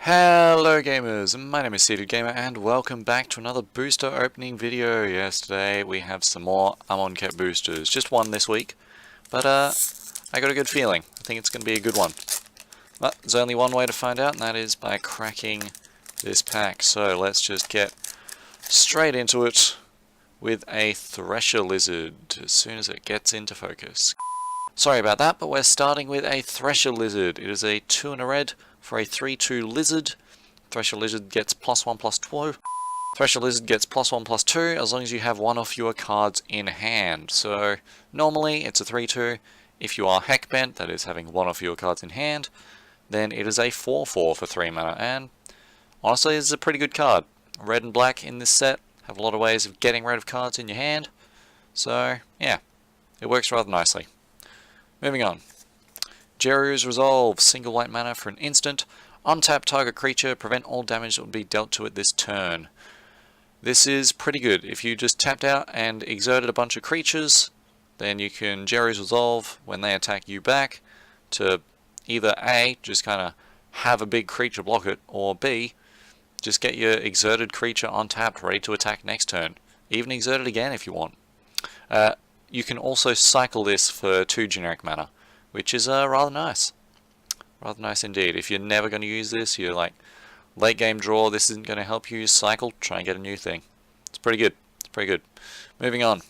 Hello gamers, my name is Seated Gamer and welcome back to another booster opening video. Yes, today we have some more Amonkhet boosters. Just one this week, but I got a good feeling. I think it's going to be a good one. But there's only one way to find out, and that is by cracking this pack. So let's just get straight into it with a Thresher Lizard as soon as it gets into focus. Sorry about that, but we're starting with a Thresher Lizard. It is a 2 and a red for a 3/2 Lizard. Thresher Lizard gets +1/+2. Thresher Lizard gets +1/+2 as long as you have one or fewer cards in hand. So normally it's a 3/2. If you are Heckbent, that is having one or fewer cards in hand, then it is a 4/4 for 3 mana. And honestly, this is a pretty good card. Red and black in this set have a lot of ways of getting rid of cards in your hand. So yeah, it works rather nicely. Moving on. Jeru's Resolve, single white mana for an instant. Untap target creature, prevent all damage that would be dealt to it this turn. This is pretty good. If you just tapped out and exerted a bunch of creatures, then you can Jeru's Resolve when they attack you back to either A, just kind of have a big creature block it, or B, just get your exerted creature untapped ready to attack next turn. Even exert it again if you want. You can also cycle this for 2 generic mana, which is rather nice. Rather nice indeed. If you're never going to use this, you're like late game draw, this isn't going to help you cycle, try and get a new thing. It's pretty good. It's pretty good. Moving on.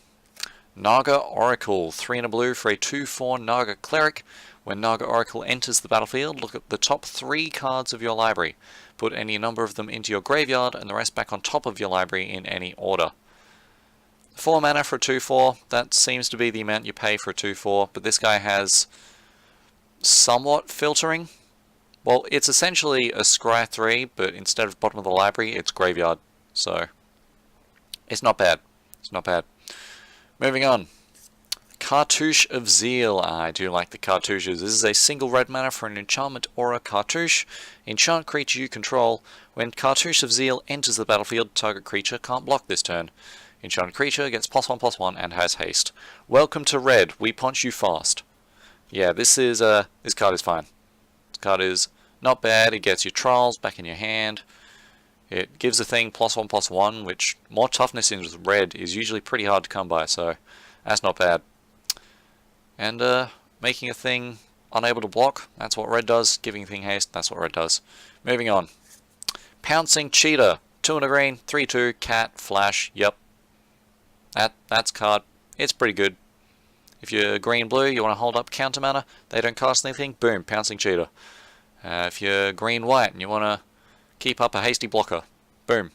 Naga Oracle, 3 and a blue for a 2/4 Naga Cleric. When Naga Oracle enters the battlefield, look at the top 3 cards of your library. Put any number of them into your graveyard and the rest back on top of your library in any order. 4 mana for a 2/4, that seems to be the amount you pay for a 2/4, but this guy has somewhat filtering. Well, it's essentially a Scry 3, but instead of bottom of the library, it's graveyard. So, it's not bad. It's not bad. Moving on. Cartouche of Zeal. I do like the cartouches. This is a single red mana for an enchantment aura cartouche. Enchant creature you control. When Cartouche of Zeal enters the battlefield, target creature can't block this turn. Enchanted creature gets +1/+1 and has haste. Welcome to red. We punch you fast. Yeah, this card is fine. This card is not bad. It gets your trials back in your hand. It gives a thing +1/+1, which more toughness in red is usually pretty hard to come by, so that's not bad. And making a thing unable to block, that's what red does. Giving a thing haste, that's what red does. Moving on. Pouncing Cheetah. 2 and a green, 3/2, cat, flash, yep. That's card. It's pretty good. If you're green-blue, you want to hold up counter mana, they don't cast anything, boom, Pouncing Cheetah. If you're green-white and you want to keep up a hasty blocker, boom.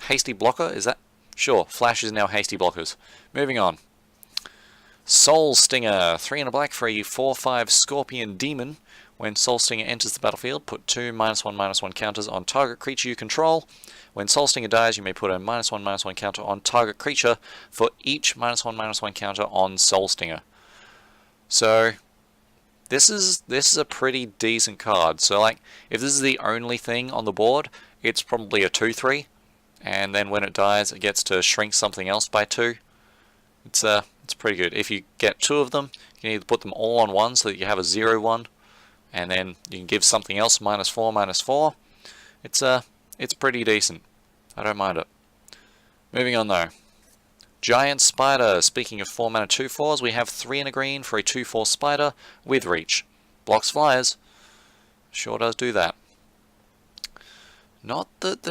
Hasty blocker, is that? Sure, flash is now hasty blockers. Moving on. Soul Stinger, 3 and a black for a 4/5 Scorpion Demon. When Soul Stinger enters the battlefield, put 2 -1/-1 counters on target creature you control. When Soul Stinger dies, you may put a -1/-1 counter on target creature for each -1/-1 counter on Soul Stinger. So this is a pretty decent card. So like, if this is the only thing on the board, it's probably a 2/3, and then when it dies, it gets to shrink something else by 2. It's pretty good. If you get 2 of them, you can either put them all on 1 so that you have a 0/1, and then you can give something else -4/-4. It's pretty decent. I don't mind it. Moving on though. Giant Spider. Speaking of 4 mana 2/4s, we have 3 and a green for a 2/4 spider with reach. Blocks flyers. Sure does do that. Not that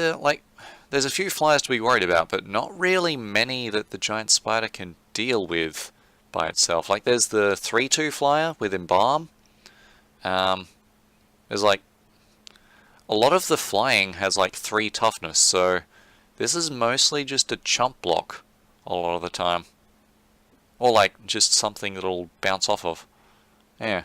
there's a few flyers to be worried about, but not really many that the Giant Spider can deal with by itself. Like there's the 3/2 flyer with Embalm. There's like a lot of the flying has like 3 toughness, so this is mostly just a chump block a lot of the time. Or like just something that'll bounce off of. Yeah.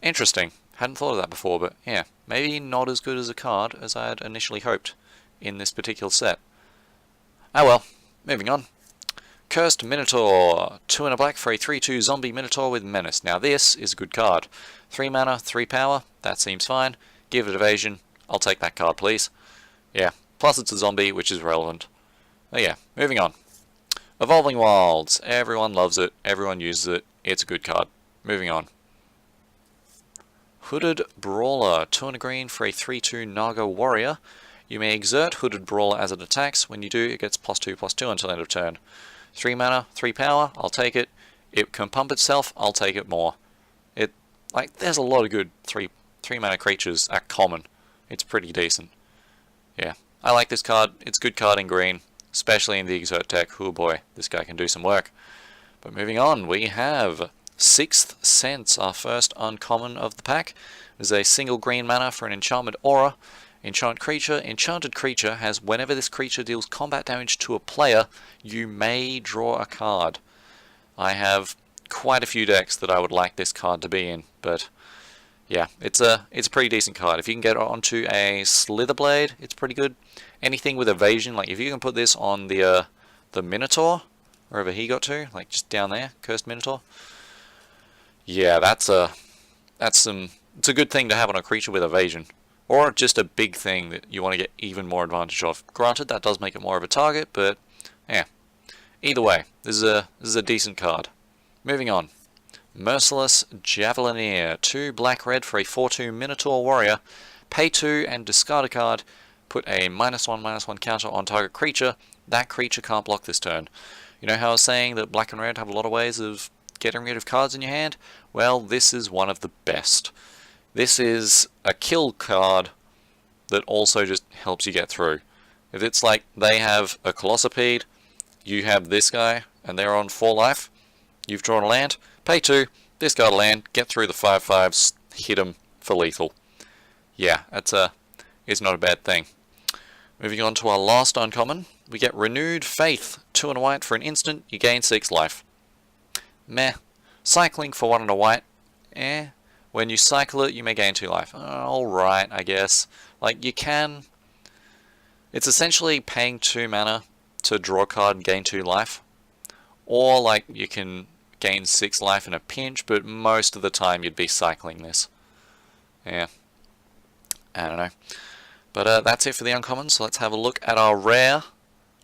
Interesting. Hadn't thought of that before, but yeah. Maybe not as good as a card as I had initially hoped in this particular set. Ah well, moving on. Cursed Minotaur, 2 and a black for a 3/2 zombie Minotaur with menace. Now this is a good card. 3 mana, 3 power, that seems fine. Give it evasion, I'll take that card please. Yeah, plus it's a zombie, which is relevant. Oh yeah, moving on. Evolving Wilds, everyone loves it, everyone uses it, it's a good card. Moving on. Hooded Brawler, 2 and a green for a 3/2 Naga Warrior. You may exert Hooded Brawler as it attacks. When you do, it gets +2/+2 until end of turn. 3 mana, 3 power, I'll take it. It can pump itself, I'll take it more. There's a lot of good 3 mana creatures at common. It's pretty decent. Yeah, I like this card. It's a good card in green, especially in the Exert deck. Oh boy, this guy can do some work. But moving on, we have Sixth Sense, our first uncommon of the pack. There's a single green mana for an enchantment aura. Enchanted creature has whenever this creature deals combat damage to a player, you may draw a card. I have quite a few decks that I would like this card to be in, but yeah, it's a pretty decent card. If you can get it onto a Slitherblade, it's pretty good. Anything with evasion, like if you can put this on the Minotaur, wherever he got to, like just down there, Cursed Minotaur. Yeah, it's a good thing to have on a creature with evasion, or just a big thing that you want to get even more advantage of. Granted, that does make it more of a target, but yeah. Either way, this is a decent card. Moving on. Merciless Javelineer, 2 black-red for a 4/2 Minotaur Warrior. Pay 2 and discard a card. Put a -1/-1 counter on target creature. That creature can't block this turn. You know how I was saying that black and red have a lot of ways of getting rid of cards in your hand? Well, this is one of the best. This is a kill card that also just helps you get through. If it's like they have a Colossopede, you have this guy, and they're on 4 life, you've drawn a land, pay 2, discard a land, get through the 5/5s, hit them for lethal. Yeah, it's not a bad thing. Moving on to our last uncommon, we get Renewed Faith, 2 and a white for an instant, you gain 6 life. Meh. Cycling for 1 and a white, When you cycle it, you may gain 2 life. Alright, I guess. Like, you can... It's essentially paying 2 mana to draw a card and gain 2 life. Or, like, you can gain 6 life in a pinch, but most of the time you'd be cycling this. Yeah. I don't know. But that's it for the uncommon, so let's have a look at our rare.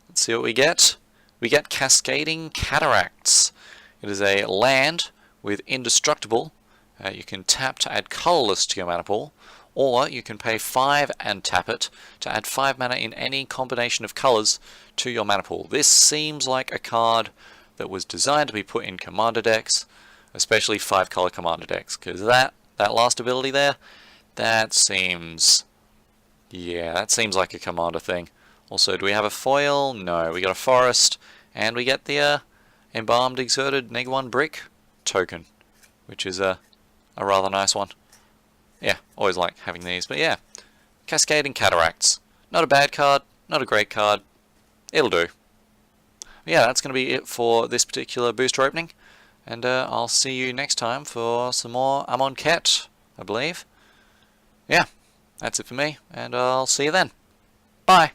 Let's see what we get. We get Cascading Cataracts. It is a land with Indestructible. You can tap to add colorless to your mana pool, or you can pay 5 and tap it to add 5 mana in any combination of colors to your mana pool. This seems like a card that was designed to be put in commander decks, especially 5-color commander decks, because that last ability there, that seems like a commander thing. Also, do we have a foil? No, we got a forest, and we get the Embalmed Exerted -1 brick token, which is a rather nice one. Yeah, always like having these, but yeah. Cascading Cataracts. Not a bad card, not a great card. It'll do. Yeah, that's going to be it for this particular booster opening, and I'll see you next time for some more Amonkhet, I believe. Yeah, that's it for me, and I'll see you then. Bye!